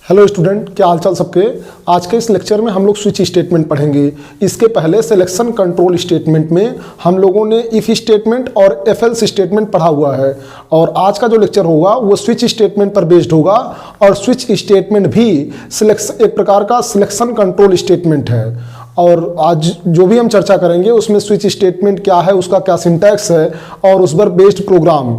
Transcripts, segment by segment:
Hello student, क्या हालचाल सबके। आज के इस लेक्चर में हम लोग स्विच स्टेटमेंट पढ़ेंगे। इसके पहले सिलेक्शन कंट्रोल स्टेटमेंट में हम लोगों ने इफ स्टेटमेंट और एफ एल्स स्टेटमेंट पढ़ा हुआ है, और आज का जो लेक्चर होगा वो स्विच स्टेटमेंट पर बेस्ड होगा। और स्विच स्टेटमेंट भी एक प्रकार का सिलेक्शन कंट्रोल स्टेटमेंट है। और आज जो भी हम चर्चा करेंगे उसमें स्विच स्टेटमेंट क्या है, उसका क्या सिंटैक्स है और उस पर बेस्ड प्रोग्राम।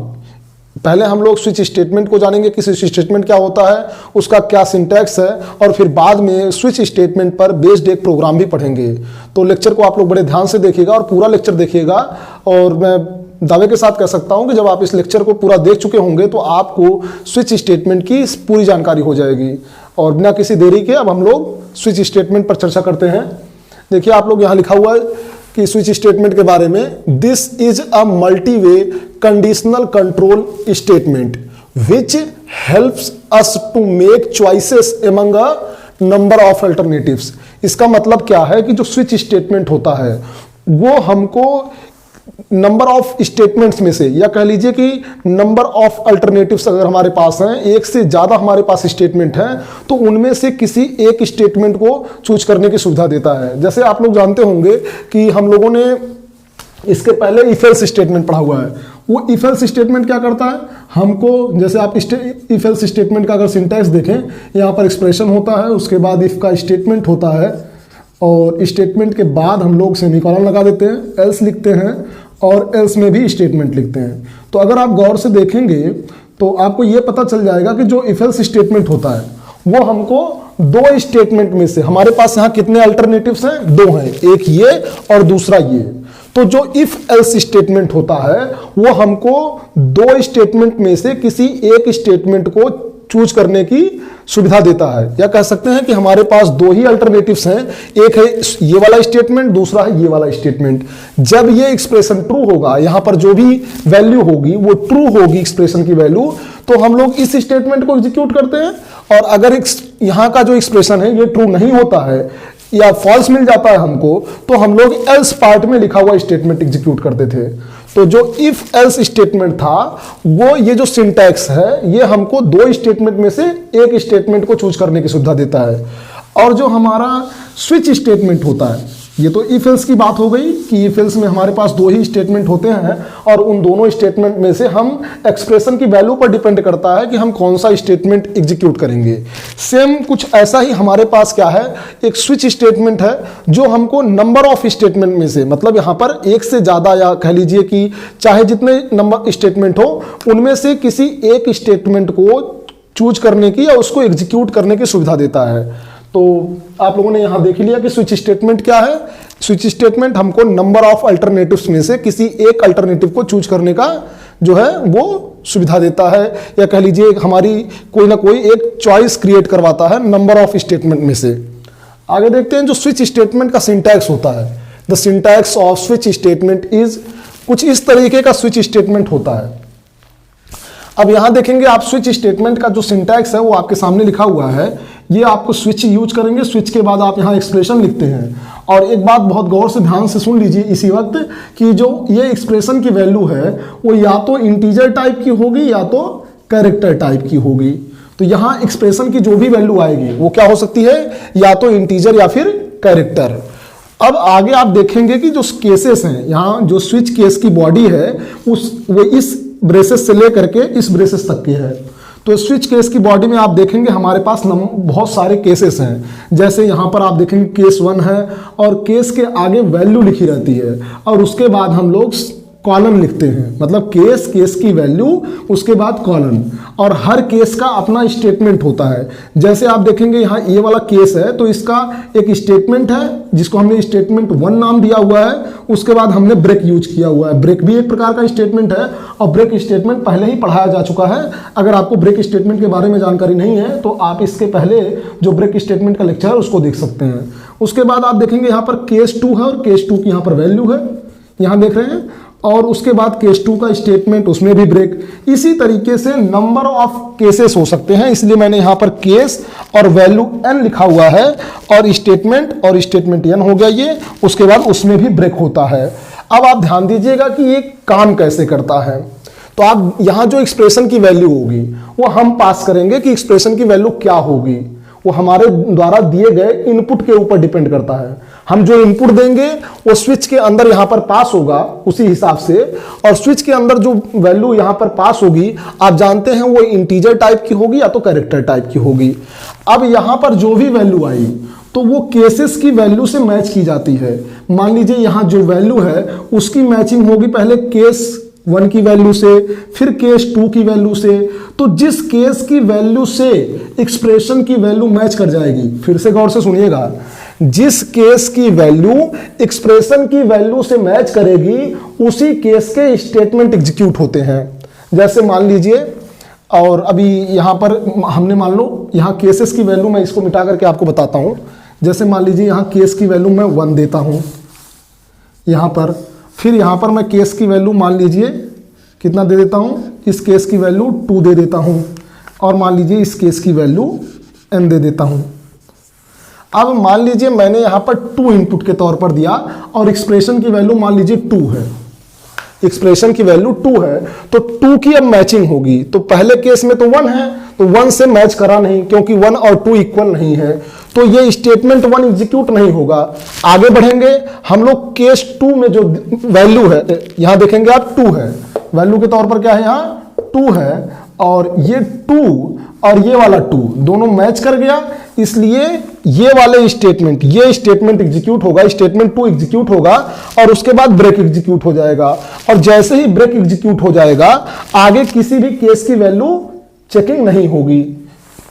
पहले हम लोग स्विच स्टेटमेंट को जानेंगे कि स्विच स्टेटमेंट क्या होता है, उसका क्या सिंटैक्स है, और फिर बाद में स्विच स्टेटमेंट पर बेस्ड एक प्रोग्राम भी पढ़ेंगे। तो लेक्चर को आप लोग बड़े ध्यान से देखिएगा और पूरा लेक्चर देखिएगा। और मैं दावे के साथ कह सकता हूं कि जब आप इस लेक्चर को पूरा देख चुके होंगे तो आपको स्विच स्टेटमेंट की पूरी जानकारी हो जाएगी। और बिना किसी देरी के अब हम लोग स्विच स्टेटमेंट पर चर्चा करते हैं। देखिए, आप लोग यहाँ लिखा हुआ है कि स्विच स्टेटमेंट के बारे में, this is a multi way conditional control statement which helps us to make choices among a number of alternatives. इसका मतलब क्या है कि जो स्विच स्टेटमेंट होता है वो हमको नंबर ऑफ स्टेटमेंट्स में से, या कह लीजिए कि नंबर ऑफ अल्टरनेटिव्स अगर हमारे पास हैं, एक से ज्यादा हमारे पास स्टेटमेंट हैं, तो उनमें से किसी एक स्टेटमेंट को चूज करने की सुविधा देता है। जैसे आप लोग जानते होंगे कि हम लोगों ने इसके पहले इफ एल्स स्टेटमेंट पढ़ा हुआ है। वो इफ एल्स स्टेटमेंट क्या करता है, हमको, जैसे आप इफ एल्स स्टेटमेंट का अगर सिंटैक्स देखें, यहाँ पर एक्सप्रेशन होता है, उसके बाद इफ का स्टेटमेंट होता है, और स्टेटमेंट के बाद हम लोग सेमीकोलन लगा देते हैं, एल्स लिखते हैं, और एल्स में भी स्टेटमेंट लिखते हैं। तो अगर आप गौर से देखेंगे तो आपको ये पता चल जाएगा कि जो इफ एल्स स्टेटमेंट होता है वो हमको दो स्टेटमेंट में से, हमारे पास यहाँ कितने अल्टरनेटिव्स हैं, दो हैं, एक ये और दूसरा ये। तो जो इफ एल्स स्टेटमेंट होता है वो हमको दो स्टेटमेंट में से किसी एक स्टेटमेंट को चूज करने की सुविधा देता है। या कह सकते हैं कि हमारे पास दो ही अल्टरनेटिव्स हैं, एक है ये वाला स्टेटमेंट, दूसरा है ये वाला स्टेटमेंट। जब ये एक्सप्रेशन ट्रू होगा, यहां पर जो भी वैल्यू होगी वो ट्रू होगी, एक्सप्रेशन की वैल्यू, तो हम लोग इस स्टेटमेंट को एग्जीक्यूट करते हैं। और अगर यहां का जो एक्सप्रेशन है ये ट्रू नहीं होता है या फॉल्स मिल जाता है हमको, तो हम लोग एल्स पार्ट में लिखा हुआ स्टेटमेंट एग्जीक्यूट करते थे। तो जो इफ एल्स स्टेटमेंट था वो, ये जो सिंटैक्स है, ये हमको दो स्टेटमेंट में से एक स्टेटमेंट को चूज करने की सुविधा देता है। और जो हमारा स्विच स्टेटमेंट होता है, ये तो इफ एल्स की बात हो गई कि इफ एल्स में हमारे पास दो ही स्टेटमेंट होते हैं, और उन दोनों स्टेटमेंट में से हम एक्सप्रेशन की वैल्यू पर डिपेंड करता है कि हम कौन सा स्टेटमेंट एग्जीक्यूट करेंगे। सेम कुछ ऐसा ही हमारे पास क्या है, एक स्विच स्टेटमेंट है जो हमको नंबर ऑफ स्टेटमेंट में से, मतलब यहां पर एक से ज्यादा, या कह लीजिए कि चाहे जितने नंबर स्टेटमेंट हो उनमें से किसी एक स्टेटमेंट को चूज करने की या उसको एग्जीक्यूट करने की सुविधा देता है। तो आप लोगों ने यहां देख लिया कि स्विच स्टेटमेंट क्या है। स्विच स्टेटमेंट हमको नंबर ऑफ अल्टरनेटिव्स में से किसी एक अल्टरनेटिव को चूज करने का जो है वो सुविधा देता है, या कह लीजिए हमारी कोई ना कोई एक चॉइस क्रिएट करवाता है नंबर ऑफ स्टेटमेंट में से। आगे देखते हैं जो स्विच स्टेटमेंट का सिंटैक्स होता है। The syntax off switch statement is, कुछ इस तरीके का स्विच स्टेटमेंट होता है। अब यहां देखेंगे आप, स्विच स्टेटमेंट का जो सिंटैक्स है वो आपके सामने लिखा हुआ है। ये आपको स्विच यूज करेंगे, स्विच के बाद आप यहां एक्सप्रेशन लिखते हैं। और एक बात बहुत गौर से ध्यान से सुन लीजिए इसी वक्त, कि जो ये एक्सप्रेशन की वैल्यू है वो या तो इंटीजर टाइप की होगी या तो कैरेक्टर टाइप की होगी। तो यहां एक्सप्रेशन की जो भी वैल्यू आएगी वो क्या हो सकती है, या तो इंटीजर या फिर कैरेक्टर। अब आगे आप देखेंगे कि जो केसेस हैं, यहां जो स्विच केस की बॉडी है वो इस ब्रेसेस से लेकर के इस ब्रेसेस तक की है। तो स्विच केस की बॉडी में आप देखेंगे हमारे पास बहुत सारे केसेस हैं। जैसे यहां पर आप देखेंगे केस 1 है, और केस के आगे वैल्यू लिखी रहती है, और उसके बाद हम लोग कॉलन लिखते हैं, मतलब केस की वैल्यू, उसके बाद कॉलन। और हर केस का अपना स्टेटमेंट होता है। जैसे आप देखेंगे यहाँ ये वाला केस है, तो इसका एक स्टेटमेंट है जिसको हमने स्टेटमेंट 1 नाम दिया हुआ है। उसके बाद हमने ब्रेक यूज किया हुआ है। ब्रेक भी एक प्रकार का स्टेटमेंट है, और ब्रेक स्टेटमेंट पहले ही पढ़ाया जा चुका है। अगर आपको ब्रेक स्टेटमेंट के बारे में जानकारी नहीं है तो आप इसके पहले जो ब्रेक स्टेटमेंट का लेक्चर है उसको देख सकते हैं। उसके बाद आप देखेंगे यहाँ पर केस 2 है, और केस 2 की यहाँ पर वैल्यू है, यहाँ देख रहे हैं। और उसके बाद केस 2 का स्टेटमेंट, उसमें भी ब्रेक। इसी तरीके से नंबर ऑफ केसेस हो सकते हैं, इसलिए मैंने यहां पर केस और वैल्यू n लिखा हुआ है, और स्टेटमेंट n हो गया ये। उसके बाद उसमें भी ब्रेक होता है। अब आप ध्यान दीजिएगा कि ये काम कैसे करता है। तो आप यहां जो एक्सप्रेशन की वैल्यू होगी वो हम पास करेंगे कि एक्सप्रेशन की वैल्यू क्या होगी। वो हमारे द्वारा दिए गए इनपुट के ऊपर डिपेंड करता है। हम जो इनपुट देंगे वो स्विच के अंदर यहां पर पास होगा उसी हिसाब से, और स्विच के अंदर जो वैल्यू यहां पर पास होगी आप जानते हैं वो इंटीजर टाइप की होगी या तो कैरेक्टर टाइप की होगी। अब यहां पर जो भी वैल्यू आई तो वो केसेस की वैल्यू से मैच की जाती है। मान लीजिए यहां जो वैल्यू है उसकी मैचिंग होगी पहले केस 1 की वैल्यू से, फिर केस 2 की वैल्यू से। तो जिस केस की वैल्यू से एक्सप्रेशन की वैल्यू मैच कर जाएगी, फिर से गौर से सुनिएगा, जिस केस की वैल्यू एक्सप्रेशन की वैल्यू से मैच करेगी उसी केस के स्टेटमेंट एग्जीक्यूट होते हैं। जैसे मान लीजिए, और अभी यहां पर हमने मान लो यहां केसेस की वैल्यू, मैं इसको मिटा करके आपको बताता हूं। जैसे मान लीजिए यहां केस की वैल्यू मैं 1 देता हूं यहां पर, फिर यहां पर मैं केस की वैल्यू मान लीजिए कितना दे देता हूं, इस केस की वैल्यू 2 दे देता हूं, और मान लीजिए इस केस की वैल्यू n दे देता हूं। अब मान लीजिए मैंने यहां पर 2 इनपुट के तौर पर दिया और एक्सप्रेशन की वैल्यू मान लीजिए 2 है, एक्सप्रेशन की वैल्यू 2 है, तो 2 की अब मैचिंग होगी। तो पहले केस में तो 1 है, तो 1 से मैच करा नहीं क्योंकि 1 और 2 इक्वल नहीं है, तो ये स्टेटमेंट 1 एग्जीक्यूट नहीं होगा। आगे बढ़ेंगे हम लोग, केस 2 में जो वैल्यू है यहां देखेंगे आप 2 है, वैल्यू के तौर पर क्या है यहां 2 है, और ये 2 और ये वाला 2 दोनों मैच कर गया, इसलिए ये वाले स्टेटमेंट, ये स्टेटमेंट एग्जीक्यूट होगा, स्टेटमेंट 2 एग्जीक्यूट होगा, और उसके बाद ब्रेक एग्जीक्यूट हो जाएगा। और जैसे ही ब्रेक एग्जीक्यूट हो जाएगा आगे किसी भी केस की वैल्यू चेकिंग नहीं होगी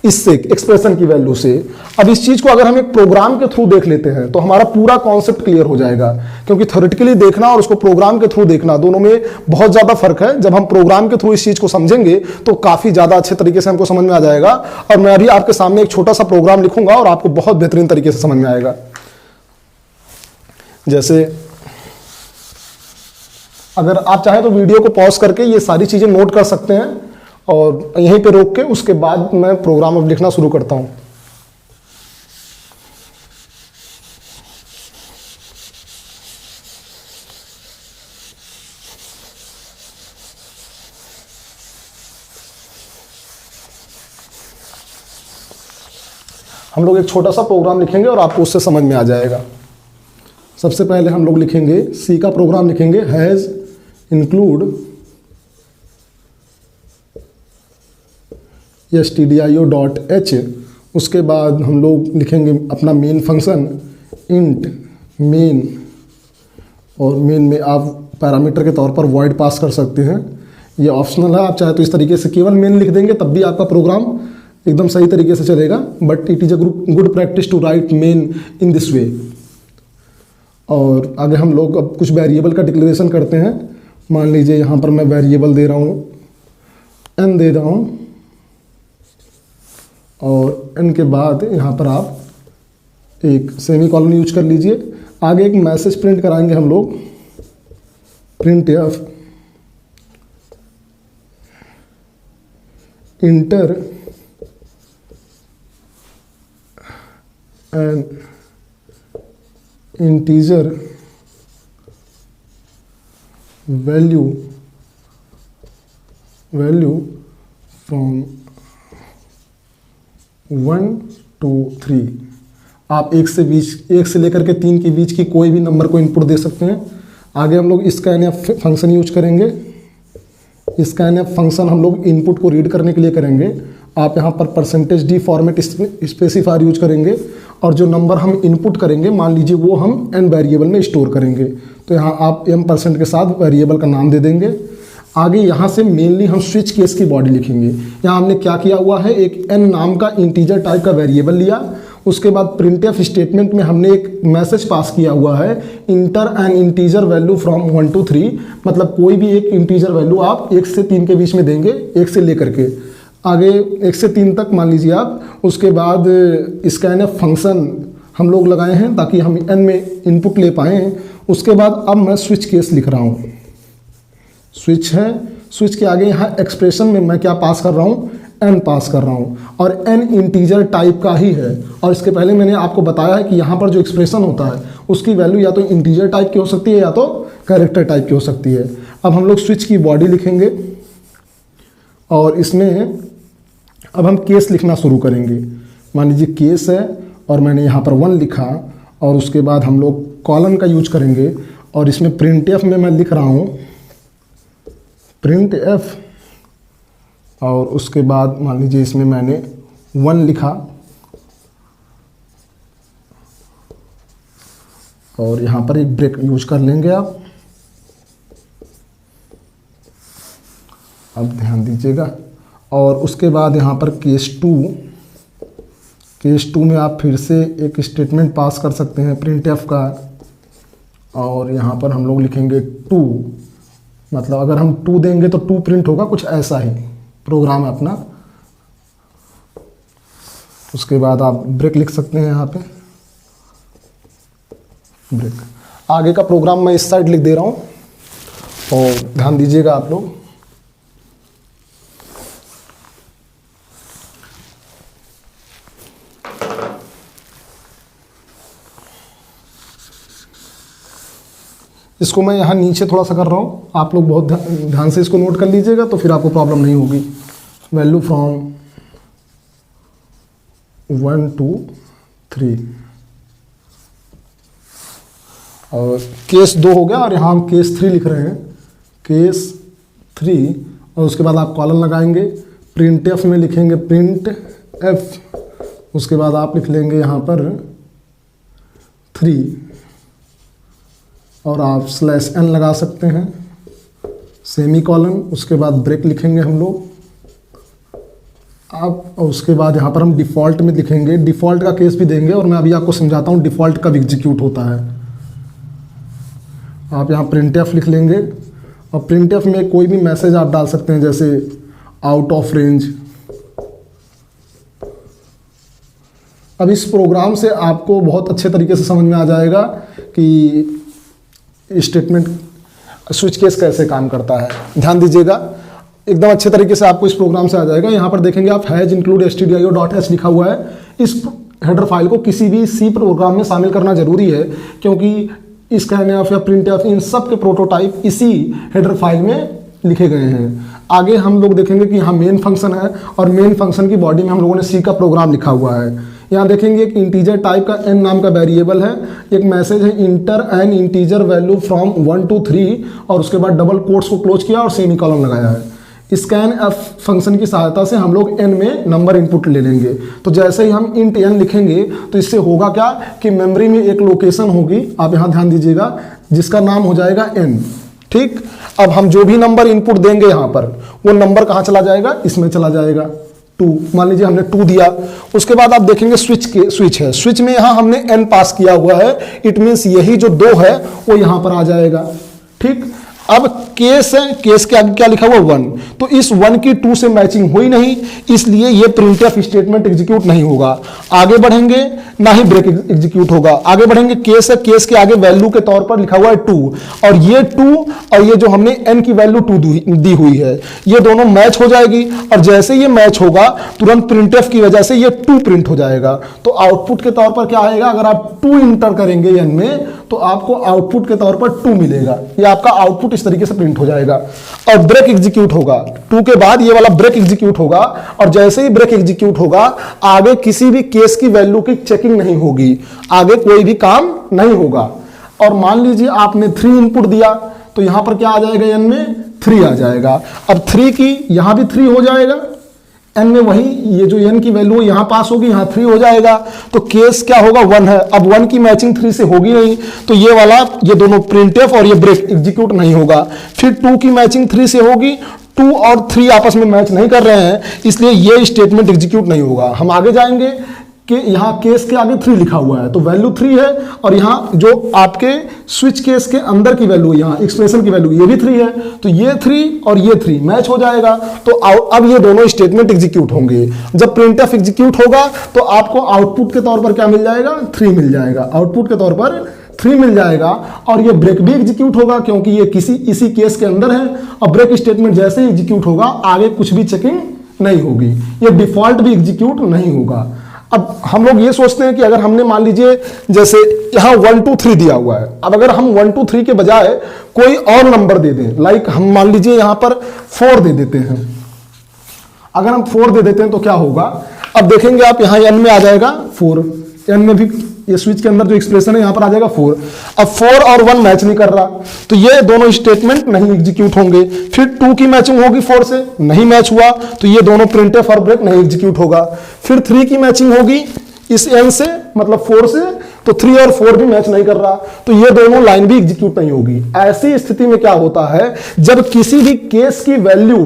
इससे, एक्सप्रेशन की वैल्यू से। अब इस चीज को अगर हम एक प्रोग्राम के थ्रू देख लेते हैं तो हमारा पूरा कॉन्सेप्ट क्लियर हो जाएगा, क्योंकि थ्योरेटिकली देखना और उसको प्रोग्राम के थ्रू देखना दोनों में बहुत ज्यादा फर्क है। जब हम प्रोग्राम के थ्रू इस चीज को समझेंगे तो काफी ज्यादा अच्छे तरीके से हमको समझ में आ जाएगा। और मैं अभी आपके सामने एक छोटा सा प्रोग्राम लिखूंगा और आपको बहुत बेहतरीन तरीके से समझ में आएगा। जैसे अगर आप चाहें तो वीडियो को पॉज करके ये सारी चीजें नोट कर सकते हैं, और यहीं पे रोक के उसके बाद मैं प्रोग्राम अब लिखना शुरू करता हूं। हम लोग एक छोटा सा प्रोग्राम लिखेंगे और आपको उससे समझ में आ जाएगा। सबसे पहले हम लोग लिखेंगे सी का प्रोग्राम लिखेंगे, हैज इंक्लूड stdio.h। उसके बाद हम लोग लिखेंगे अपना मेन फंक्शन इंट मेन, और मेन में आप पैरामीटर के तौर पर वॉइड पास कर सकते हैं, ये ऑप्शनल है। आप चाहे तो इस तरीके से केवल मेन लिख देंगे तब भी आपका प्रोग्राम एकदम सही तरीके से चलेगा, but it is a good practice to write main in this way. और आगे हम लोग अब कुछ वेरिएबल का डिक्लेरेशन करते हैं। मान लीजिए यहाँ पर मैं वेरिएबल दे रहा हूँ n दे रहा हूँ, और n के बाद यहाँ पर आप एक सेमी कॉलन यूज कर लीजिए। आगे एक मैसेज प्रिंट कराएंगे हम लोग, print F inter N integer value from 1 to 3। आप एक से लेकर के 3 के बीच की कोई भी नंबर को इनपुट दे सकते हैं। आगे हम लोग स्कैनएफ फंक्शन यूज करेंगे। स्कैनएफ फंक्शन हम लोग इनपुट को रीड करने के लिए करेंगे। आप यहाँ पर %d फॉर्मेट स्पेसिफायर यूज करेंगे, और जो नंबर हम इनपुट करेंगे मान लीजिए वो हम n वेरिएबल में स्टोर करेंगे, तो यहाँ आप m% के साथ वेरिएबल का नाम दे देंगे। आगे यहाँ से मेनली हम स्विच केस की बॉडी लिखेंगे। यहाँ हमने क्या किया हुआ है, एक n नाम का इंटीजर टाइप का वेरिएबल लिया, उसके बाद प्रिंटएफ स्टेटमेंट में हमने एक मैसेज पास किया हुआ है, inter N integer value from 1 to 3, मतलब कोई भी एक इंटीजर वैल्यू आप 1 से 3 के बीच में देंगे, 1 से लेकर के आगे 1 से 3 तक मान लीजिए आप। उसके बाद स्कैनएफ फंक्शन हम लोग लगाए हैं ताकि हम n में इनपुट ले पाएँ। उसके बाद अब मैं स्विच केस लिख रहा हूँ, स्विच है, स्विच के आगे यहाँ एक्सप्रेशन में मैं क्या पास कर रहा हूँ, n पास कर रहा हूँ, और n इंटीजर टाइप का ही है। और इसके पहले मैंने आपको बताया है कि यहाँ पर जो एक्सप्रेशन होता है उसकी वैल्यू या तो इंटीजर टाइप की हो सकती है या तो कैरेक्टर टाइप की हो सकती है। अब हम लोग स्विच की बॉडी लिखेंगे और इसमें अब हम केस लिखना शुरू करेंगे। मान लीजिए केस है और मैंने यहाँ पर 1 लिखा और उसके बाद हम लोग कॉलन का यूज करेंगे और इसमें प्रिंट एफ में मैं लिख रहा हूँ प्रिंट एफ और उसके बाद मान लीजिए इसमें मैंने 1 लिखा और यहाँ पर एक ब्रेक यूज कर लेंगे आप। अब ध्यान दीजिएगा और उसके बाद यहाँ पर केस 2 में आप फिर से एक स्टेटमेंट पास कर सकते हैं प्रिंट एफ का और यहाँ पर हम लोग लिखेंगे 2, मतलब अगर हम 2 देंगे तो 2 प्रिंट होगा, कुछ ऐसा ही प्रोग्राम है अपना। उसके बाद आप ब्रेक लिख सकते हैं यहाँ पे ब्रेक। आगे का प्रोग्राम मैं इस साइड लिख दे रहा हूँ और ध्यान दीजिएगा आप लोग। इसको मैं यहाँ नीचे थोड़ा सा कर रहा हूँ, आप लोग बहुत ध्यान से इसको नोट कर लीजिएगा तो फिर आपको प्रॉब्लम नहीं होगी। वैल्यू फ्रॉम 1 to 3 और केस 2 हो गया और यहाँ हम केस 3 लिख रहे हैं, केस 3 और उसके बाद आप कॉलन लगाएंगे, प्रिंट एफ में लिखेंगे प्रिंट एफ, उसके बाद आप लिख लेंगे यहाँ पर 3 और आप /n लगा सकते हैं, सेमी कॉलन, उसके बाद ब्रेक लिखेंगे हम लोग आप और उसके बाद यहाँ पर हम डिफ़ॉल्ट में लिखेंगे, डिफ़ॉल्ट का केस भी देंगे और मैं अभी आपको समझाता हूँ डिफ़ॉल्ट कब एग्जीक्यूट होता है। आप यहाँ प्रिंट एफ लिख लेंगे और प्रिंट एफ में कोई भी मैसेज आप डाल सकते हैं जैसे आउट ऑफ रेंज। अब इस प्रोग्राम से आपको बहुत अच्छे तरीके से समझ में आ जाएगा कि स्टेटमेंट स्विच केस कैसे काम करता है। ध्यान दीजिएगा, एकदम अच्छे तरीके से आपको इस प्रोग्राम से आ जाएगा। यहाँ पर देखेंगे आप हैज इंक्लूड stdio.h लिखा हुआ है। इस हेडर फाइल को किसी भी सी प्रोग्राम में शामिल करना जरूरी है क्योंकि स्कैनफ या प्रिंटफ इन सब के प्रोटोटाइप इसी हेडर फाइल में लिखे गए हैं। आगे हम लोग देखेंगे कि यहाँ मेन फंक्शन है और मेन फंक्शन की बॉडी में हम लोगों ने सी का प्रोग्राम लिखा हुआ है। यहाँ देखेंगे एक इंटीजर टाइप का n नाम का वेरिएबल है, एक मैसेज है inter N integer value from 1 to 3 और उसके बाद डबल कोट्स को क्लोज किया और सेमी कॉलन लगाया है। स्कैन एफ फंक्शन की सहायता से हम लोग n में नंबर इनपुट ले लेंगे। तो जैसे ही हम इंट n लिखेंगे तो इससे होगा क्या कि मेमोरी में एक लोकेशन होगी, आप यहाँ ध्यान दीजिएगा, जिसका नाम हो जाएगा n। ठीक, अब हम जो भी नंबर इनपुट देंगे यहाँ पर वो नंबर कहाँ चला जाएगा, इसमें चला जाएगा 2। मान लीजिए हमने 2 दिया, उसके बाद आप देखेंगे स्विच है, स्विच में यहाँ हमने n पास किया हुआ है, इट मीन्स यही जो 2 है वो यहाँ पर आ जाएगा। ठीक, अब केस है, केस के आगे क्या लिखा हुआ 1, तो इस 1 की 2 से मैचिंग हुई नहीं, इसलिए ये प्रिंटफ स्टेटमेंट एग्जीक्यूट नहीं होगा। आगे बढ़ेंगे ना ही ब्रेक एग्जीक्यूट होगा। आगे बढ़ेंगे, केस है, केस के आगे वैल्यू के तौर पर लिखा हुआ है 2 और ये 2 और ये जो हमने n की वैल्यू 2 दी हुई है ये दोनों मैच हो जाएगी और जैसे ये मैच होगा तुरंत प्रिंटफ की वजह से ये 2 प्रिंट हो जाएगा। तो आउटपुट के तौर पर क्या आएगा, अगर आप 2 इंटर करेंगे n में तो आपको आउटपुट के तौर पर 2 मिलेगा। ये आपका आउटपुट इस तरीके से प्रिंट हो जाएगा और ब्रेक एग्जीक्यूट होगा। 2 के बाद ये वाला ब्रेक एग्जीक्यूट होगा और जैसे ही ब्रेक एग्जीक्यूट होगा आगे किसी भी केस की वैल्यू की चेकिंग नहीं होगी, आगे कोई भी काम नहीं होगा। और मान लीजिए आपने 3 इनपुट दिया तो यहां पर क्या आ जाएगा, n में 3 आ जाएगा। अब 3 की यहां भी 3 हो जाएगा, n में वही ये जो n की वैल्यू यहां पास होगी, यहां 3 हो जाएगा। तो केस क्या होगा, 1 है। अब 1 की मैचिंग 3 से होगी नहीं तो ये वाला, ये दोनों प्रिंटफ और ये ब्रेक एग्जीक्यूट नहीं होगा। फिर 2 की मैचिंग 3 से होगी, 2 और 3 आपस में मैच नहीं कर रहे हैं इसलिए ये स्टेटमेंट एग्जीक्यूट नहीं होगा। हम आगे जाएंगे कि यहाँ केस के आगे 3 लिखा हुआ है तो वैल्यू 3 है और यहाँ जो आपके स्विच केस के अंदर की वैल्यू, यहाँ एक्सप्रेशन की वैल्यू ये भी 3 है, तो ये 3 और ये 3 मैच हो जाएगा। तो अब ये दोनों स्टेटमेंट एग्जीक्यूट होंगे। जब प्रिंटफ एग्जीक्यूट होगा तो आपको आउटपुट के तौर पर क्या मिल जाएगा, 3 मिल जाएगा, आउटपुट के तौर पर 3 मिल जाएगा। और ये ब्रेक भी एग्जीक्यूट होगा क्योंकि ये इसी केस के अंदर है और ब्रेक स्टेटमेंट जैसे ही एग्जीक्यूट होगा आगे कुछ भी चेकिंग नहीं होगी, ये डिफॉल्ट भी एग्जीक्यूट नहीं होगा। अब हम लोग ये सोचते हैं कि अगर हमने मान लीजिए जैसे यहाँ 1 2 3 दिया हुआ है, अब अगर हम 1 2 3 के बजाय कोई और नंबर दे दें, लाइक हम मान लीजिए यहाँ पर 4 दे देते हैं। अगर हम 4 दे देते हैं तो क्या होगा, अब देखेंगे आप यहाँ n में आ जाएगा 4, n में भी ये स्विच के अंदर जो एक्सप्रेशन है यहाँ पर आ जाएगा 4। अब 4 और 1 मैच नहीं कर रहा, तो ये दोनों स्टेटमेंट नहीं एग्जीक्यूट होंगे। फिर 2 की मैचिंग होगी 4 से, नहीं मैच हुआ तो ये दोनों प्रिंटफ और ब्रेक नहीं एग्जीक्यूट होगा। फिर 3 की मैचिंग होगी इस n से, मतलब 4 से, तो 3 और 4 भी मैच नहीं कर रहा, तो ये दोनों लाइन भी एग्जीक्यूट नहीं होगी। ऐसी स्थिति में क्या होता है, जब किसी भी केस की वैल्यू,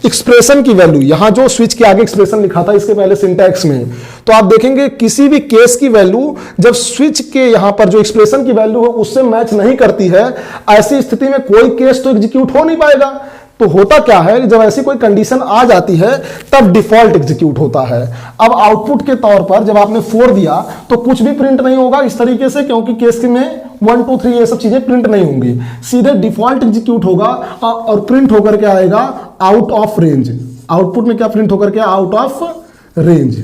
एक्सप्रेशन की वैल्यू, यहां जो स्विच के आगे एक्सप्रेशन लिखा था इसके पहले सिंटैक्स में, तो आप देखेंगे किसी भी केस की वैल्यू जब स्विच के यहां पर जो एक्सप्रेशन की वैल्यू है उससे मैच नहीं करती है, ऐसी स्थिति में कोई केस तो एग्जीक्यूट हो नहीं पाएगा। तो होता क्या है, जब ऐसी कोई कंडीशन आ जाती है तब डिफॉल्ट एग्जीक्यूट होता है। अब आउटपुट के तौर पर जब आपने 4 दिया तो कुछ भी प्रिंट नहीं होगा इस तरीके से, क्योंकि केस में 1 2 3 ये सब चीजें प्रिंट नहीं होंगी, सीधे डिफॉल्ट एग्जीक्यूट होगा और प्रिंट होकर के आएगा आउट ऑफ रेंज। आउटपुट में क्या प्रिंट होकर के, आउट ऑफ रेंज,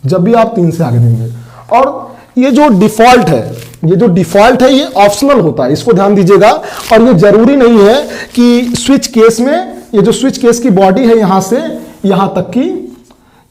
जब भी आप 3 से आगे देंगे। और ये जो डिफॉल्ट है ये ऑप्शनल होता है, इसको ध्यान दीजिएगा। और ये जरूरी नहीं है कि स्विच केस में, ये जो स्विच केस की बॉडी है यहां से यहां तक की,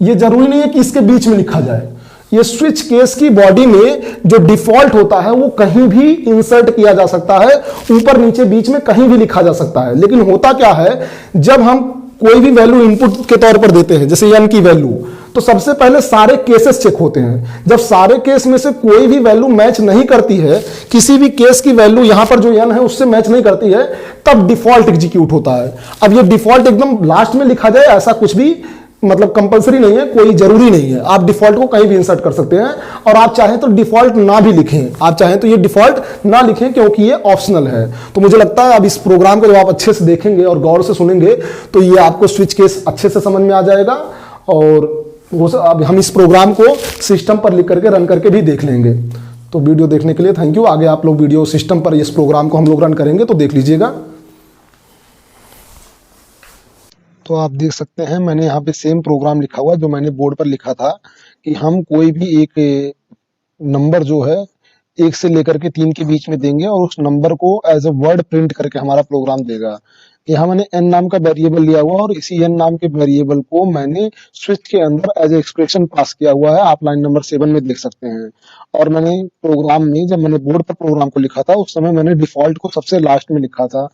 ये जरूरी नहीं है कि इसके बीच में लिखा जाए। ये स्विच केस की बॉडी में जो डिफॉल्ट होता है वो कहीं भी इंसर्ट किया जा सकता है, ऊपर नीचे बीच में कहीं भी लिखा जा सकता है। लेकिन होता क्या है, जब हम कोई भी वैल्यू इनपुट के तौर पर देते हैं, जैसे n की वैल्यू, तो सबसे पहले सारे केसेस चेक होते हैं। जब सारे केस में से कोई भी वैल्यू मैच नहीं करती है, किसी भी केस की वैल्यू यहां पर जो n है उससे मैच नहीं करती है, तब डिफॉल्ट एग्जीक्यूट होता है। अब ये डिफॉल्ट एकदम लास्ट में लिखा जाए ऐसा कुछ भी मतलब कंपलसरी नहीं है, कोई जरूरी नहीं है। आप डिफॉल्ट को कहीं भी इंसर्ट कर सकते हैं, और आप चाहें तो डिफॉल्ट ना भी लिखें, आप चाहें तो ये डिफॉल्ट ना लिखें, क्योंकि ये ऑप्शनल है। तो मुझे लगता है अब इस प्रोग्राम को जब आप अच्छे से देखेंगे और गौर से सुनेंगे तो ये आपको स्विच केस अच्छे से समझ में आ जाएगा। और वो अब हम इस प्रोग्राम को सिस्टम पर लिख करके रन करके भी देख लेंगे। तो वीडियो देखने के लिए थैंक यू। आगे आप लोग वीडियो सिस्टम पर इस प्रोग्राम को हम लोग रन करेंगे तो देख लीजिएगा। तो आप देख सकते हैं मैंने यहाँ पे सेम प्रोग्राम लिखा हुआ जो मैंने बोर्ड पर लिखा था कि हम कोई भी एक नंबर जो है 1 से लेकर के 3 के बीच में देंगे और उस नंबर को एज अ वर्ड प्रिंट करके हमारा प्रोग्राम देगा। यहाँ मैंने n नाम का वेरिएबल लिया हुआ और इसी n नाम के वेरिएबल को मैंने स्विच के अंदर एज ए एक्सप्रेशन पास किया हुआ है, आप लाइन नंबर 7 में देख सकते हैं। और मैंने प्रोग्राम में, जब मैंने बोर्ड पर प्रोग्राम को लिखा था उस समय मैंने डिफॉल्ट को सबसे लास्ट में लिखा था,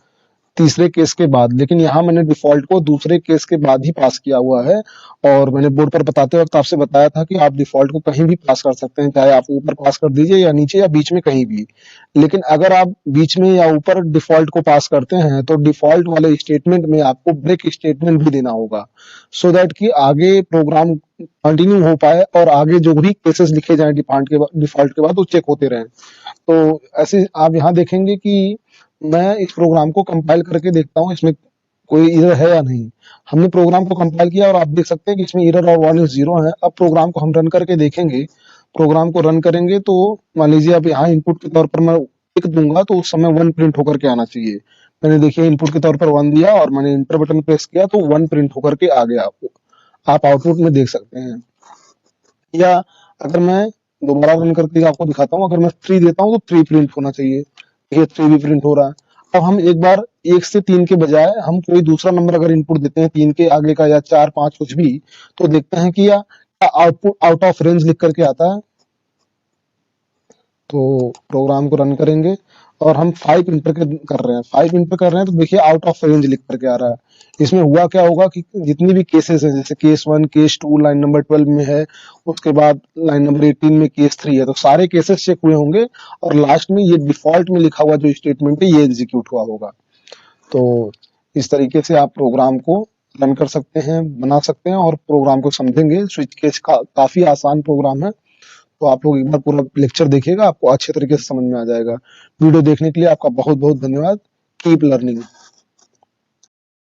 तीसरे केस के बाद, लेकिन यहाँ मैंने डिफॉल्ट को दूसरे केस के बाद ही पास किया हुआ है। और मैंने बोर्ड पर बताते वक्त आपसे बताया था कि आप डिफॉल्ट को कहीं भी पास कर सकते हैं, चाहे आप ऊपर पास कर दीजिए या नीचे या बीच में कहीं भी। लेकिन अगर आप बीच में या ऊपर डिफॉल्ट को पास करते हैं तो डिफॉल्ट वाले स्टेटमेंट में आपको ब्रेक स्टेटमेंट भी देना होगा, सो दैट कि आगे प्रोग्राम कंटिन्यू हो पाए और आगे जो भी केसेस लिखे जाए डिफॉल्ट के बाद वो चेक होते रहें। तो ऐसे आप यहाँ देखेंगे कि मैं इस प्रोग्राम को कंपाइल करके देखता हूँ इसमें कोई एरर है या नहीं। हमने प्रोग्राम को कंपाइल किया और आप देख सकते हैं कि इसमें एरर और वार्निंग 0 है। अब प्रोग्राम को हम रन करके देखेंगे। प्रोग्राम को रन करेंगे तो मान लीजिए अब यहाँ इनपुट के तौर पर मैं 1 दूंगा तो उस समय 1 प्रिंट होकर के आना चाहिए। मैंने देखिए इनपुट के तौर पर 1 दिया और मैंने इंटर बटन प्रेस किया तो 1 प्रिंट होकर के आ गया, आप आउटपुट में देख सकते हैं। या अगर मैं दोबारा रन करके आपको दिखाता हूँ, अगर मैं 3 देता हूँ तो 3 प्रिंट होना चाहिए, ये 3 भी प्रिंट हो रहा है। अब हम एक बार 1 से 3 के बजाय हम कोई दूसरा नंबर अगर इनपुट देते हैं 3 के आगे का या 4 5 कुछ भी, तो देखते हैं कि आउटपुट आउट ऑफ रेंज लिख करके आता है। तो प्रोग्राम को रन करेंगे और हम 5 इंटर कर रहे हैं, 5 इंटर कर रहे हैं तो देखिए आउट ऑफ रेंज लिख करके आ रहा है। इसमें हुआ क्या होगा कि जितनी भी केसेस हैं, जैसे केस 1 केस 2 लाइन नंबर 12 में है, उसके बाद लाइन नंबर 18 में केस 3 है, तो सारे केसेस चेक हुए होंगे और लास्ट में ये डिफॉल्ट में लिखा हुआ जो स्टेटमेंट है ये एग्जीक्यूट हुआ होगा। तो इस तरीके से आप प्रोग्राम को रन कर सकते हैं, बना सकते हैं और प्रोग्राम को समझेंगे। स्विच केस काफी आसान प्रोग्राम है, तो आप लोग एक बार पूरा लेक्चर देखिएगा, आपको अच्छे तरीके से समझ में आ जाएगा। वीडियो देखने के लिए आपका बहुत बहुत धन्यवाद। Keep learning.